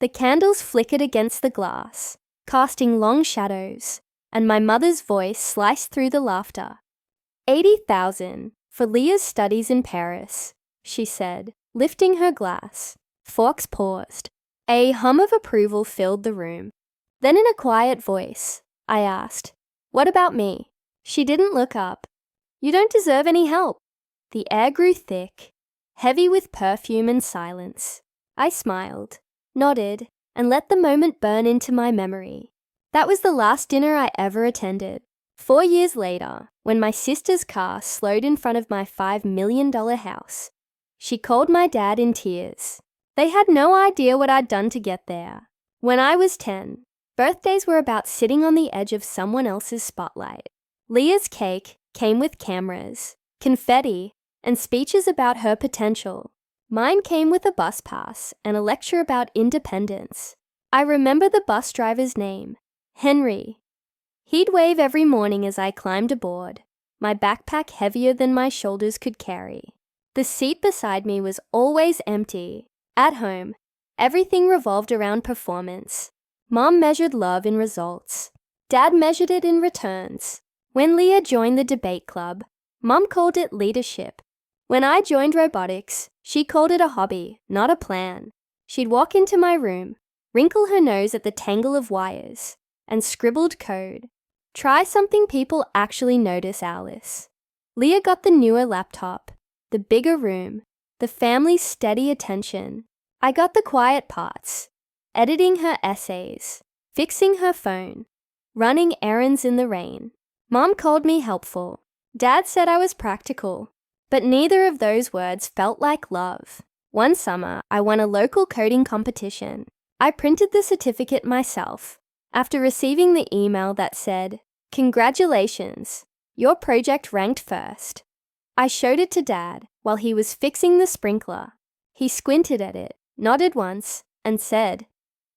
The candles flickered against the glass, casting long shadows, and my mother's voice sliced through the laughter. 80,000 for Leah's studies in Paris, she said, lifting her glass. Fawkes paused. A hum of approval filled the room. Then in a quiet voice, I asked, "What about me?" She didn't look up. "You don't deserve any help." The air grew thick, heavy with perfume and silence. I smiled, nodded, and let the moment burn into my memory. That was the last dinner I ever attended. 4 years later, when my sister's car slowed in front of my $5 million house, she called my dad in tears. They had no idea what I'd done to get there. When I was 10, birthdays were about sitting on the edge of someone else's spotlight. Leah's cake came with cameras, confetti, and speeches about her potential. Mine came with a bus pass and a lecture about independence. I remember the bus driver's name, Henry. He'd wave every morning as I climbed aboard, my backpack heavier than my shoulders could carry. The seat beside me was always empty. At home, everything revolved around performance. Mom measured love in results. Dad measured it in returns. When Leah joined the debate club, Mom called it leadership. When I joined robotics, she called it a hobby, not a plan. She'd walk into my room, wrinkle her nose at the tangle of wires, and scribbled code. "Try something people actually notice, Alice." Leah got the newer laptop, the bigger room, the family's steady attention. I got the quiet parts, editing her essays, fixing her phone, running errands in the rain. Mom called me helpful. Dad said I was practical, but neither of those words felt like love. One summer, I won a local coding competition. I printed the certificate myself. After receiving the email that said, "Congratulations, your project ranked first," I showed it to Dad while he was fixing the sprinkler. He squinted at it, nodded once, and said,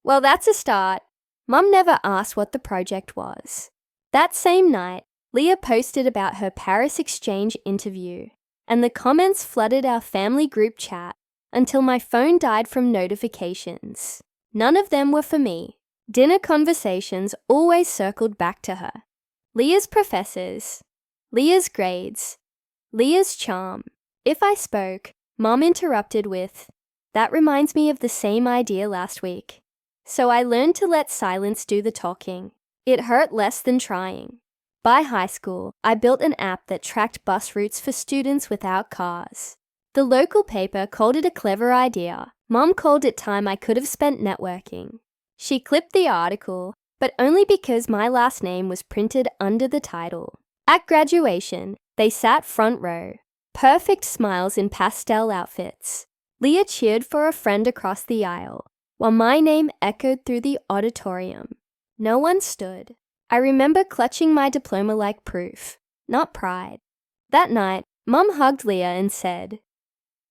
"Well, that's a start." Mum never asked what the project was. That same night, Leah posted about her Paris exchange interview, and the comments flooded our family group chat until my phone died from notifications. None of them were for me. Dinner conversations always circled back to her. Leah's professors, Leah's grades, Leah's charm. If I spoke, Mom interrupted with, "That reminds me of the same idea last week." So I learned to let silence do the talking. It hurt less than trying. By high school, I built an app that tracked bus routes for students without cars. The local paper called it a clever idea. Mom called it time I could have spent networking. She clipped the article, but only because my last name was printed under the title. At graduation, they sat front row, perfect smiles in pastel outfits. Leah cheered for a friend across the aisle, while my name echoed through the auditorium. No one stood. I remember clutching my diploma like proof, not pride. That night, Mum hugged Leah and said,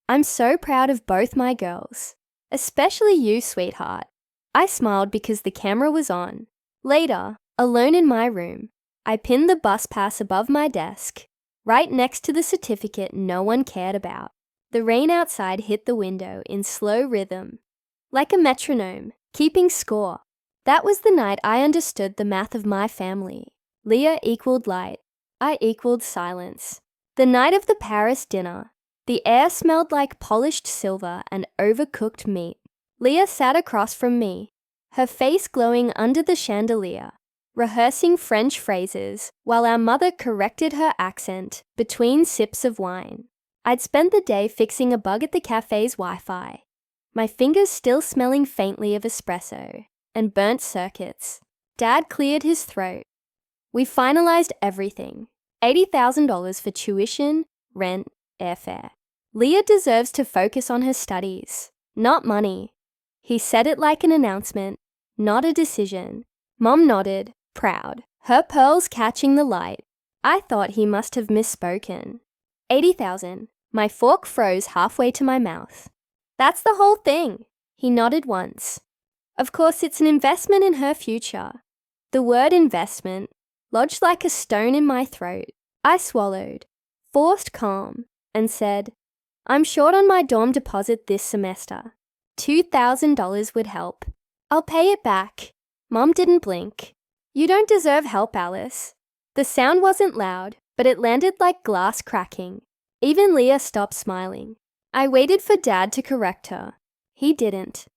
"I'm so proud of both my girls, especially you, sweetheart." I smiled because the camera was on. Later, alone in my room, I pinned the bus pass above my desk, right next to the certificate no one cared about. The rain outside hit the window in slow rhythm, like a metronome, keeping score. That was the night I understood the math of my family. Leah equaled light. I equaled silence. The night of the Paris dinner, the air smelled like polished silver and overcooked meat. Leah sat across from me, her face glowing under the chandelier, rehearsing French phrases while our mother corrected her accent between sips of wine. I'd spent the day fixing a bug at the cafe's Wi-Fi, my fingers still smelling faintly of espresso and burnt circuits. Dad cleared his throat. We finalized everything. $80,000 for tuition, rent, airfare. Leah deserves to focus on her studies, not money. He said it like an announcement, not a decision. Mom nodded, proud, her pearls catching the light. I thought he must have misspoken. 80,000. My fork froze halfway to my mouth. That's the whole thing. He nodded once. Of course, it's an investment in her future. The word investment lodged like a stone in my throat. I swallowed, forced calm, and said, "I'm short on my dorm deposit this semester. $2,000 would help." I'll pay it back. Mom didn't blink. You don't deserve help, Alice. The sound wasn't loud, but it landed like glass cracking. Even Leah stopped smiling. I waited for Dad to correct her. He didn't.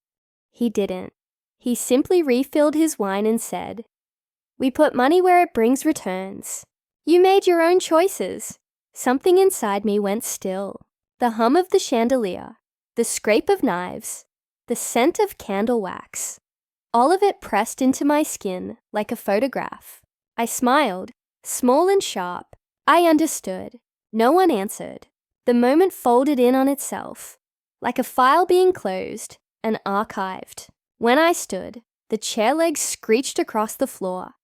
He simply refilled his wine and said, "We put money where it brings returns. You made your own choices." Something inside me went still. The hum of the chandelier, the scrape of knives, the scent of candle wax. All of it pressed into my skin like a photograph. I smiled, small and sharp. I understood. No one answered. The moment folded in on itself, like a file being closed and archived. When I stood, the chair legs screeched across the floor,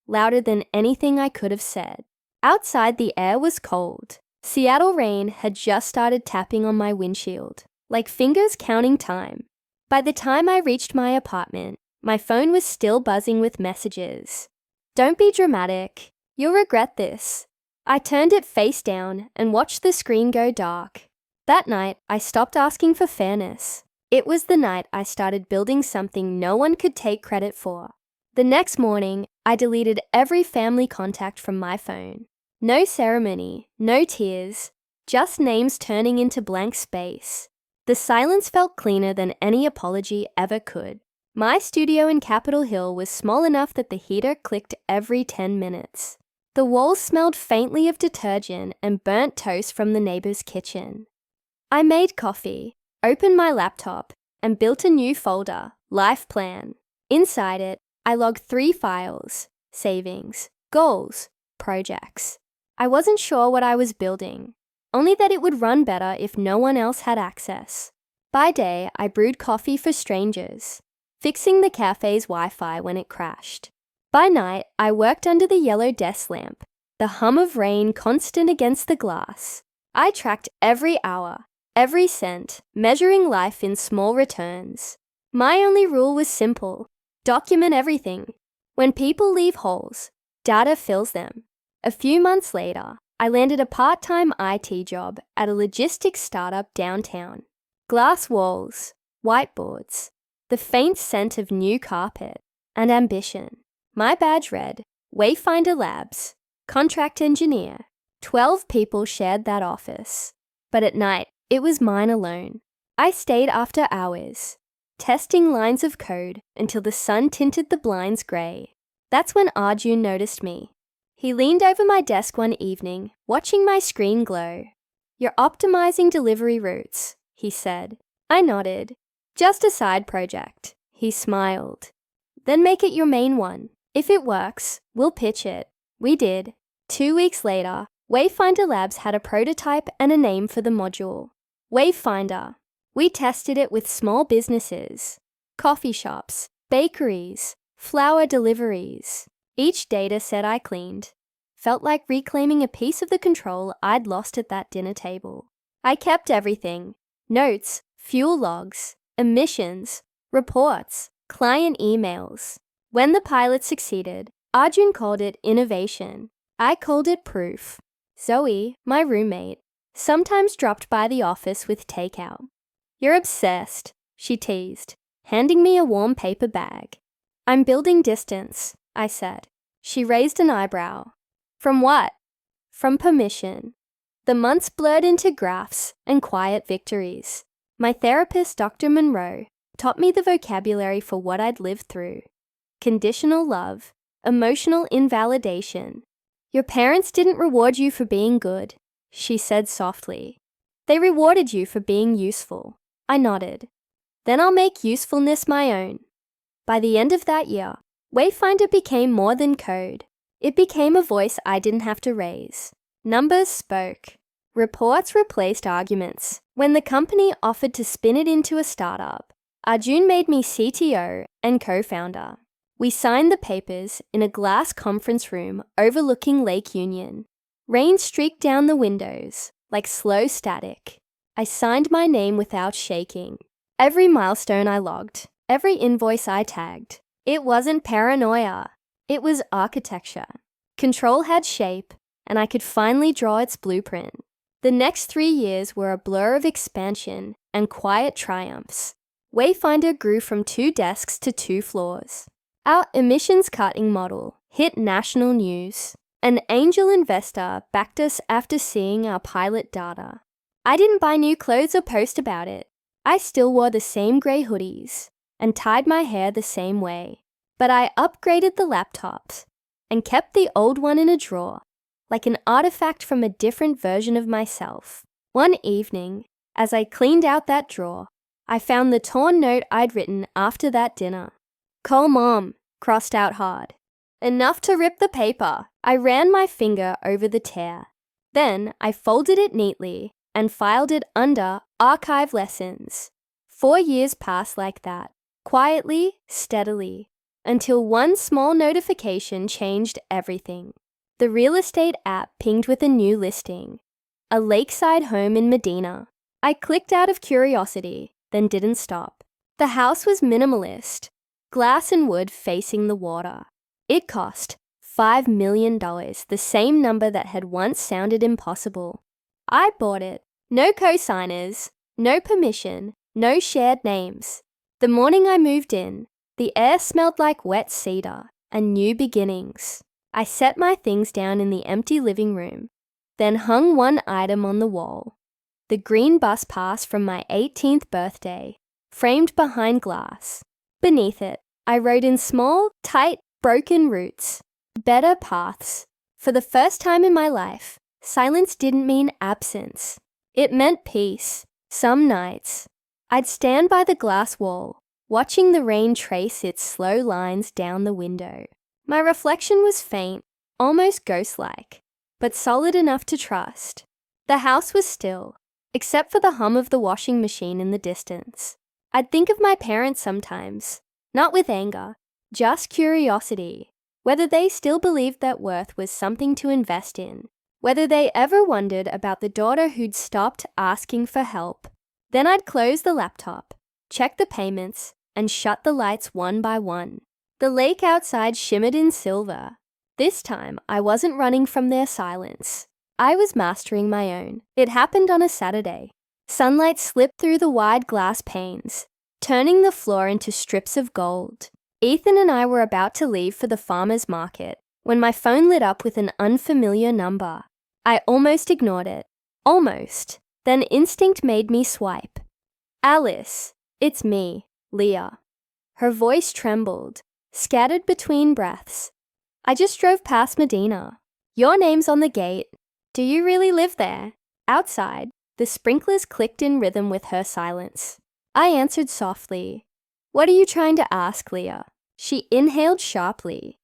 louder than anything I could have said. Outside, the air was cold. Seattle rain had just started tapping on my windshield, like fingers counting time. By the time I reached my apartment, my phone was still buzzing with messages. "Don't be dramatic. You'll regret this." I turned it face down and watched the screen go dark. That night, I stopped asking for fairness. It was the night I started building something no one could take credit for. The next morning, I deleted every family contact from my phone. No ceremony, no tears, just names turning into blank space. The silence felt cleaner than any apology ever could. My studio in Capitol Hill was small enough that the heater clicked every 10 minutes. The walls smelled faintly of detergent and burnt toast from the neighbor's kitchen. I made coffee, opened my laptop, and built a new folder, Life Plan. Inside it, I logged 3 files: savings, goals, projects. I wasn't sure what I was building, only that it would run better if no one else had access. By day, I brewed coffee for strangers, fixing the cafe's Wi-Fi when it crashed. By night, I worked under the yellow desk lamp, the hum of rain constant against the glass. I tracked every hour, every cent, measuring life in small returns. My only rule was simple: document everything. When people leave holes, data fills them. A few months later, I landed a part-time IT job at a logistics startup downtown. Glass walls, whiteboards, the faint scent of new carpet, and ambition. My badge read, Wayfinder Labs, contract engineer. 12 people shared that office. But at night, it was mine alone. I stayed after hours, testing lines of code until the sun tinted the blinds grey. That's when Arjun noticed me. He leaned over my desk one evening, watching my screen glow. "You're optimizing delivery routes," he said. I nodded. "Just a side project." He smiled. "Then make it your main one. If it works, we'll pitch it." We did. 2 weeks later, Wayfinder Labs had a prototype and a name for the module. Wayfinder. We tested it with small businesses, coffee shops, bakeries, flower deliveries. Each data set I cleaned felt like reclaiming a piece of the control I'd lost at that dinner table. I kept everything: notes, fuel logs, emissions, reports, client emails. When the pilot succeeded, Arjun called it innovation. I called it proof. Zoe, my roommate, sometimes dropped by the office with takeout. "You're obsessed," she teased, handing me a warm paper bag. "I'm building distance," I said. She raised an eyebrow. "From what?" "From permission." The months blurred into graphs and quiet victories. My therapist, Dr. Monroe, taught me the vocabulary for what I'd lived through. Conditional love, emotional invalidation. "Your parents didn't reward you for being good," she said softly. "They rewarded you for being useful." I nodded. "Then I'll make usefulness my own." By the end of that year, Wayfinder became more than code. It became a voice I didn't have to raise. Numbers spoke. Reports replaced arguments. When the company offered to spin it into a startup, Arjun made me CTO and co-founder. We signed the papers in a glass conference room overlooking Lake Union. Rain streaked down the windows like slow static. I signed my name without shaking. Every milestone I logged, every invoice I tagged. It wasn't paranoia. It was architecture. Control had shape, and I could finally draw its blueprint. The next 3 years were a blur of expansion and quiet triumphs. Wayfinder grew from 2 desks to 2 floors. Our emissions cutting model hit national news. An angel investor backed us after seeing our pilot data. I didn't buy new clothes or post about it. I still wore the same grey hoodies and tied my hair the same way. But I upgraded the laptops and kept the old one in a drawer, like an artifact from a different version of myself. One evening, as I cleaned out that drawer, I found the torn note I'd written after that dinner. "Call Mom," crossed out hard. Enough to rip the paper. I ran my finger over the tear. Then I folded it neatly and filed it under Archive Lessons. 4 years passed like that, quietly, steadily, until one small notification changed everything. The real estate app pinged with a new listing. A lakeside home in Medina. I clicked out of curiosity, then didn't stop. The house was minimalist, glass and wood facing the water. It cost $5 million, the same number that had once sounded impossible. I bought it. No co-signers, no permission, no shared names. The morning I moved in, the air smelled like wet cedar and new beginnings. I set my things down in the empty living room, then hung one item on the wall. The green bus pass from my 18th birthday, framed behind glass. Beneath it, I wrote in small, tight, broken routes, "Better paths." For the first time in my life, silence didn't mean absence. It meant peace. Some nights, I'd stand by the glass wall, watching the rain trace its slow lines down the window. My reflection was faint, almost ghost-like, but solid enough to trust. The house was still, except for the hum of the washing machine in the distance. I'd think of my parents sometimes, not with anger, just curiosity, whether they still believed that worth was something to invest in, whether they ever wondered about the daughter who'd stopped asking for help. Then I'd close the laptop, check the payments, and shut the lights one by one. The lake outside shimmered in silver. This time, I wasn't running from their silence. I was mastering my own. It happened on a Saturday. Sunlight slipped through the wide glass panes, turning the floor into strips of gold. Ethan and I were about to leave for the farmer's market when my phone lit up with an unfamiliar number. I almost ignored it. Almost. Then instinct made me swipe. "Alice, it's me, Leah." Her voice trembled, scattered between breaths. "I just drove past Medina. Your name's on the gate. Do you really live there?" Outside, the sprinklers clicked in rhythm with her silence. I answered softly. "What are you trying to ask, Leah?" She inhaled sharply.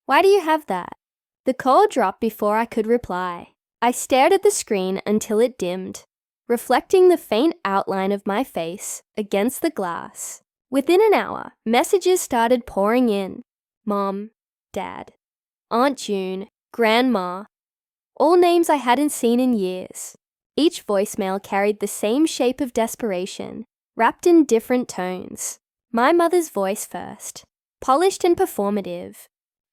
"Why do you have that?" The call dropped before I could reply. I stared at the screen until it dimmed, reflecting the faint outline of my face against the glass. Within an hour, messages started pouring in. Mom, Dad, Aunt June, Grandma, all names I hadn't seen in years. Each voicemail carried the same shape of desperation, wrapped in different tones. My mother's voice first, polished and performative.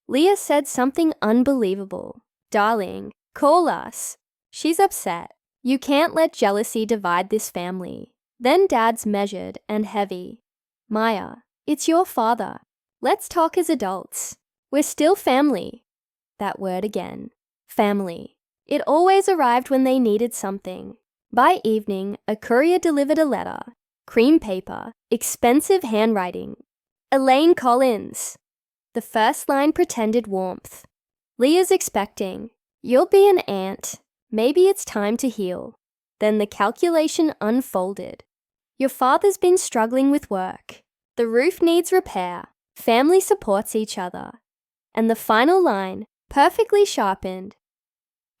Leah said something unbelievable. "Darling, call us. She's upset. You can't let jealousy divide this family." Then Dad's measured and heavy. "Maya, it's your father. Let's talk as adults. We're still family." That word again. Family. It always arrived when they needed something. By evening, a courier delivered a letter. Cream paper, expensive handwriting. "Elaine Collins." The first line pretended warmth. "Leah's expecting. You'll be an aunt. Maybe it's time to heal." Then the calculation unfolded. "Your father's been struggling with work. The roof needs repair. Family supports each other." And the final line, perfectly sharpened.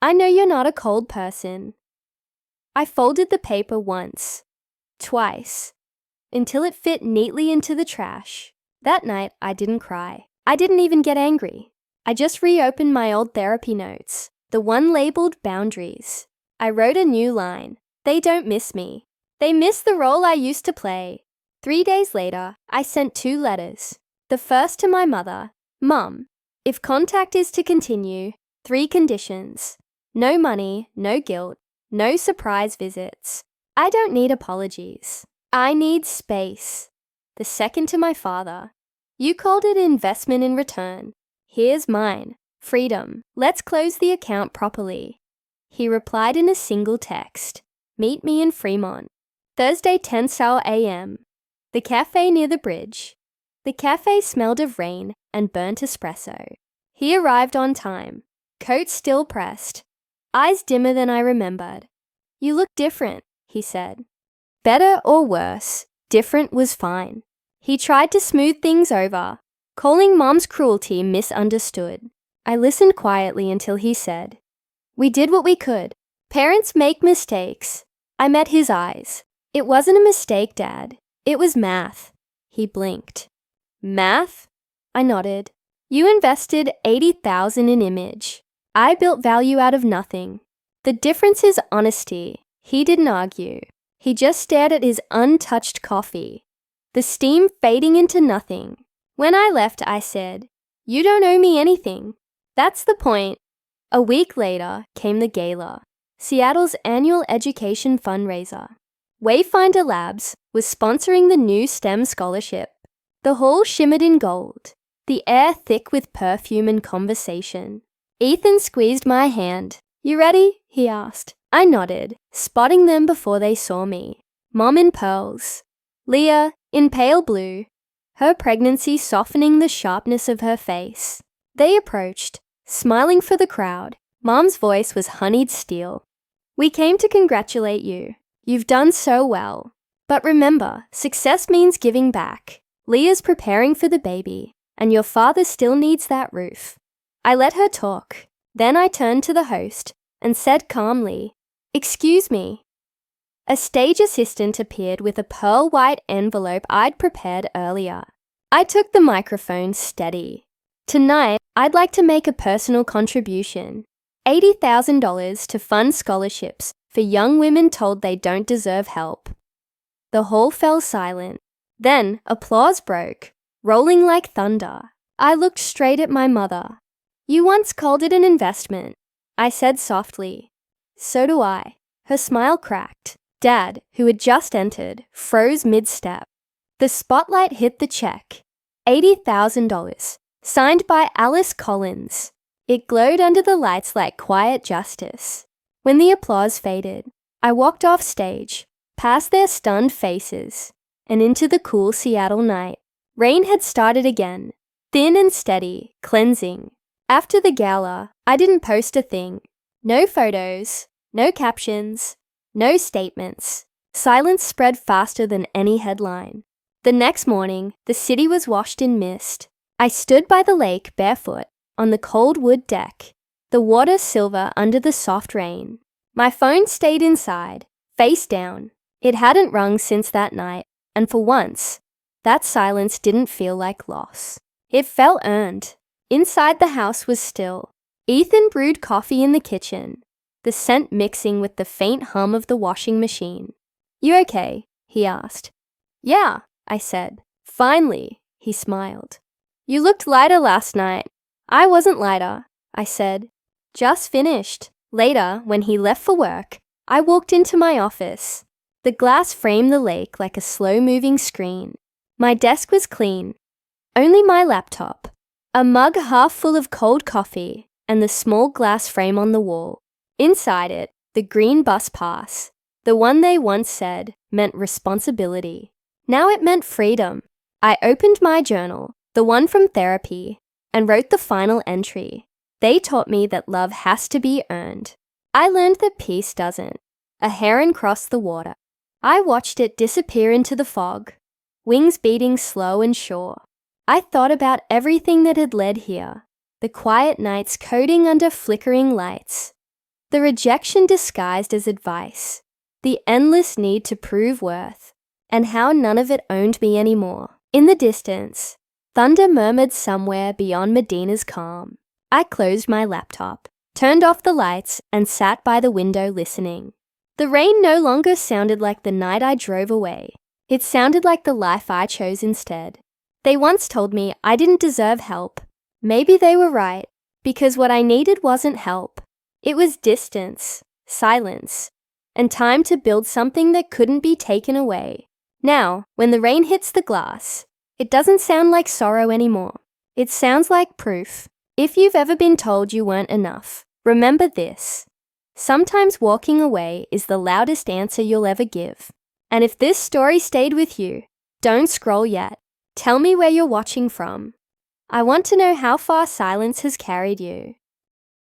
"I know you're not a cold person." I folded the paper once, twice, until it fit neatly into the trash. That night, I didn't cry. I didn't even get angry. I just reopened my old therapy notes, the one labeled boundaries. I wrote a new line. "They don't miss me. They miss the role I used to play." 3 days later, I sent 2 letters. The first to my mother. "Mum, if contact is to continue, 3 conditions. No money, no guilt, no surprise visits. I don't need apologies. I need space." the second to my father. You called it investment in return. Here's mine. Freedom. Let's close the account properly. He replied in a single text. Meet me in Fremont. Thursday 10 a.m. The cafe near the bridge. The cafe smelled of rain and burnt espresso. He arrived on time. Coat still pressed. Eyes dimmer than I remembered. You look different, he said. Better or worse, different was fine. He tried to smooth things over, calling Mom's cruelty misunderstood. I listened quietly until he said, We did what we could. Parents make mistakes. I met his eyes. It wasn't a mistake, Dad. It was math. He blinked. Math? I nodded. You invested $80,000 in image. I built value out of nothing. The difference is honesty. He didn't argue. He just stared at his untouched coffee, the steam fading into nothing. When I left, I said, You don't owe me anything. That's the point. A week later came the gala, Seattle's annual education fundraiser. Wayfinder Labs was sponsoring the new STEM scholarship. The hall shimmered in gold, the air thick with perfume and conversation. Ethan squeezed my hand. You ready? He asked. I nodded, spotting them before they saw me. Mom in pearls. Leah in pale blue, her pregnancy softening the sharpness of her face. They approached, smiling for the crowd. Mom's voice was honeyed steel. We came to congratulate you. You've done so well. But remember, success means giving back. Leah's preparing for the baby, and your father still needs that roof. I let her talk. Then I turned to the host and said calmly, Excuse me. A stage assistant appeared with a pearl-white envelope I'd prepared earlier. I took the microphone steady. Tonight, I'd like to make a personal contribution. $80,000 to fund scholarships for young women told they don't deserve help. The hall fell silent. Then applause broke, rolling like thunder. I looked straight at my mother. You once called it an investment, I said softly. So do I. Her smile cracked. Dad, who had just entered, froze mid-step. The spotlight hit the check. $80,000, signed by Alice Collins. It glowed under the lights like quiet justice. When the applause faded, I walked off stage, past their stunned faces, and into the cool Seattle night. Rain had started again, thin and steady, cleansing. After the gala, I didn't post a thing. No photos, no captions, no statements. Silence spread faster than any headline. The next morning, the city was washed in mist. I stood by the lake barefoot, on the cold wood deck, the water silver under the soft rain. My phone stayed inside, face down. It hadn't rung since that night, and for once, that silence didn't feel like loss. It felt earned. Inside the house was still. Ethan brewed coffee in the kitchen, the scent mixing with the faint hum of the washing machine. You okay? He asked. Yeah, I said. Finally, he smiled. You looked lighter last night. I wasn't lighter, I said. Just finished. Later, when he left for work, I walked into my office. The glass framed the lake like a slow-moving screen. My desk was clean. Only my laptop, a mug half full of cold coffee, and the small glass frame on the wall. Inside it, the green bus pass, the one they once said meant responsibility. Now it meant freedom. I opened my journal, the one from therapy, and wrote the final entry. They taught me that love has to be earned. I learned that peace doesn't. A heron crossed the water. I watched it disappear into the fog, wings beating slow and sure. I thought about everything that had led here, the quiet nights coding under flickering lights, the rejection disguised as advice, the endless need to prove worth, and how none of it owned me anymore. In the distance, thunder murmured somewhere beyond Medina's calm. I closed my laptop, turned off the lights, and sat by the window listening. The rain no longer sounded like the night I drove away. It sounded like the life I chose instead. They once told me I didn't deserve help. Maybe they were right, because what I needed wasn't help. It was distance, silence, and time to build something that couldn't be taken away. Now, when the rain hits the glass, it doesn't sound like sorrow anymore. It sounds like proof. If you've ever been told you weren't enough, remember this. Sometimes walking away is the loudest answer you'll ever give. And if this story stayed with you, don't scroll yet. Tell me where you're watching from. I want to know how far silence has carried you.